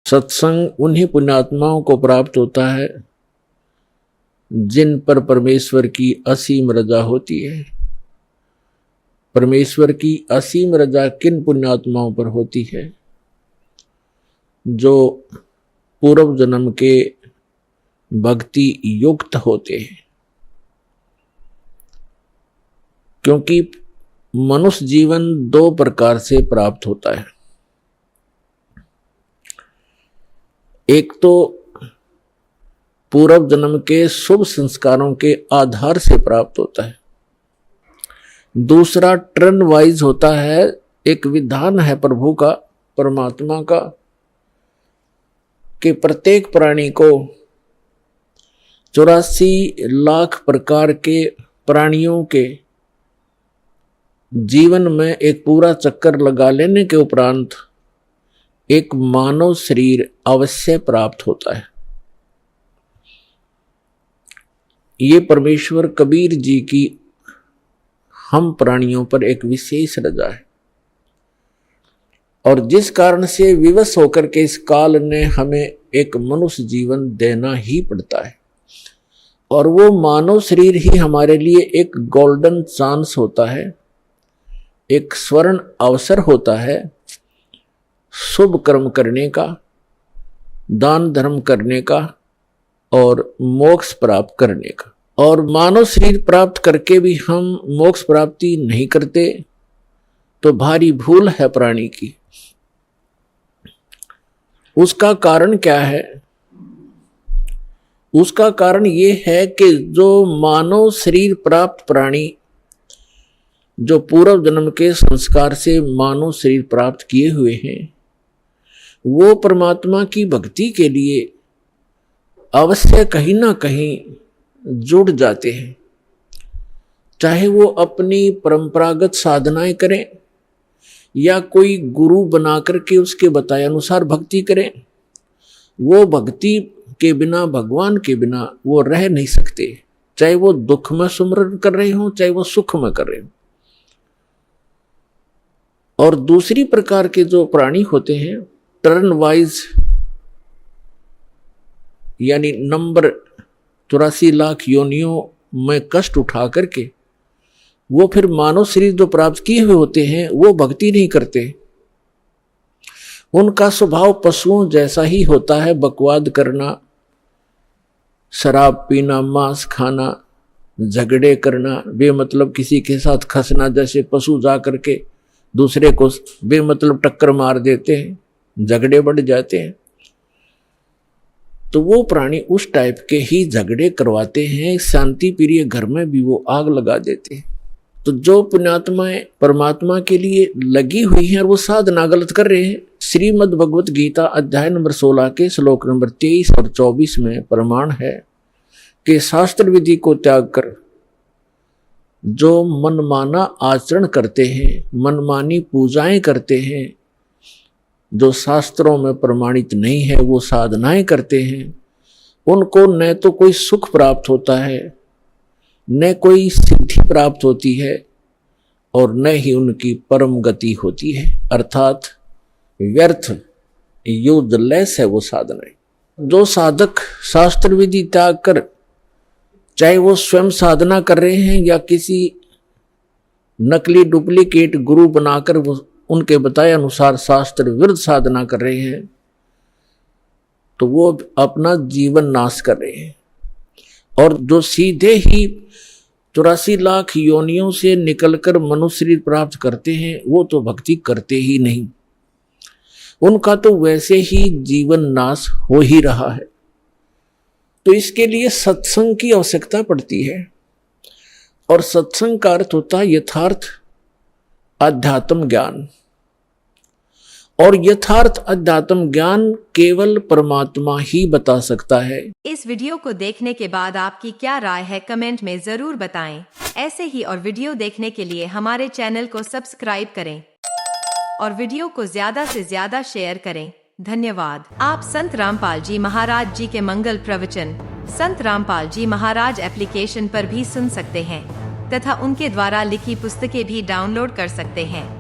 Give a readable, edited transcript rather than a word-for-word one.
सत्संग उन्हीं पुण्यात्माओं को प्राप्त होता है जिन पर परमेश्वर की असीम रजा होती है। परमेश्वर की असीम रजा किन पुण्यात्माओं पर होती है? जो पूर्व जन्म के भक्ति युक्त होते हैं। क्योंकि मनुष्य जीवन दो प्रकार से प्राप्त होता है। एक तो पूर्व जन्म के शुभ संस्कारों के आधार से प्राप्त होता है, दूसरा टर्न वाइज होता है। एक विधान है प्रभु का, परमात्मा का, कि प्रत्येक प्राणी को 84 लाख प्रकार के प्राणियों के जीवन में एक पूरा चक्कर लगा लेने के उपरांत एक मानव शरीर अवश्य प्राप्त होता है। ये परमेश्वर कबीर जी की हम प्राणियों पर एक विशेष रजा है, और जिस कारण से विवश होकर के इस काल ने हमें एक मनुष्य जीवन देना ही पड़ता है। और वो मानव शरीर ही हमारे लिए एक गोल्डन चांस होता है, एक स्वर्ण अवसर होता है शुभ कर्म करने का, दान धर्म करने का और मोक्ष प्राप्त करने का। और मानव शरीर प्राप्त करके भी हम मोक्ष प्राप्ति नहीं करते तो भारी भूल है प्राणी की। उसका कारण क्या है? उसका कारण ये है कि जो मानव शरीर प्राप्त प्राणी जो पूर्व जन्म के संस्कार से मानव शरीर प्राप्त किए हुए हैं, वो परमात्मा की भक्ति के लिए अवश्य कहीं ना कहीं जुड़ जाते हैं। चाहे वो अपनी परंपरागत साधनाएं करें या कोई गुरु बना करके उसके बताए अनुसार भक्ति करें, वो भक्ति के बिना, भगवान के बिना वो रह नहीं सकते। चाहे वो दुख में सुमरन कर रहे हो, चाहे वो सुख में कर रहे हो। और दूसरी प्रकार के जो प्राणी होते हैं टर्न वाइज, यानी नंबर 84 लाख योनियों में कष्ट उठा करके वो फिर मानव शरीर जो प्राप्त किए हुए होते हैं वो भक्ति नहीं करते। उनका स्वभाव पशुओं जैसा ही होता है, बकवाद करना, शराब पीना, मांस खाना, झगड़े करना, बेमतलब किसी के साथ खसना, जैसे पशु जा करके दूसरे को बेमतलब टक्कर मार देते हैं, झगड़े बढ़ जाते हैं। तो वो प्राणी उस टाइप के ही झगड़े करवाते हैं, शांति प्रिय घर में भी वो आग लगा देते हैं। तो जो पुण्यात्माएं परमात्मा के लिए लगी हुई हैं और वो साधना गलत कर रहे हैं, श्रीमद् भगवत गीता अध्याय नंबर 16 के श्लोक नंबर 23 और 24 में प्रमाण है कि शास्त्र विधि को त्याग कर जो मनमाना आचरण करते हैं, मनमानी पूजाएं करते हैं, जो शास्त्रों में प्रमाणित नहीं है वो साधनाएं करते हैं, उनको न तो कोई सुख प्राप्त होता है, न कोई सिद्धि प्राप्त होती है, और न ही उनकी परम गति होती है। अर्थात व्यर्थ, यूजलेस है वो साधनाएं। जो साधक शास्त्र विधि त्याग कर, चाहे वो स्वयं साधना कर रहे हैं या किसी नकली डुप्लीकेट गुरु बनाकर वो उनके बताए अनुसार शास्त्र विरुद्ध साधना कर रहे हैं, तो वो अपना जीवन नाश कर रहे हैं। और जो सीधे ही 84 लाख योनियों से निकलकर मनुष्य शरीर प्राप्त करते हैं, वो तो भक्ति करते ही नहीं, उनका तो वैसे ही जीवन नाश हो ही रहा है। तो इसके लिए सत्संग की आवश्यकता पड़ती है, और सत्संग का अर्थ होता है यथार्थ अध्यात्म ज्ञान। और यथार्थ अध्यात्म ज्ञान केवल परमात्मा ही बता सकता है। इस वीडियो को देखने के बाद आपकी क्या राय है कमेंट में जरूर बताएं। ऐसे ही और वीडियो देखने के लिए हमारे चैनल को सब्सक्राइब करें और वीडियो को ज्यादा से ज्यादा शेयर करें। धन्यवाद। आप संत रामपाल जी महाराज जी के मंगल प्रवचन संत रामपाल जी महाराज एप्लीकेशन पर भी सुन सकते हैं तथा उनके द्वारा लिखी पुस्तकें भी डाउनलोड कर सकते हैं।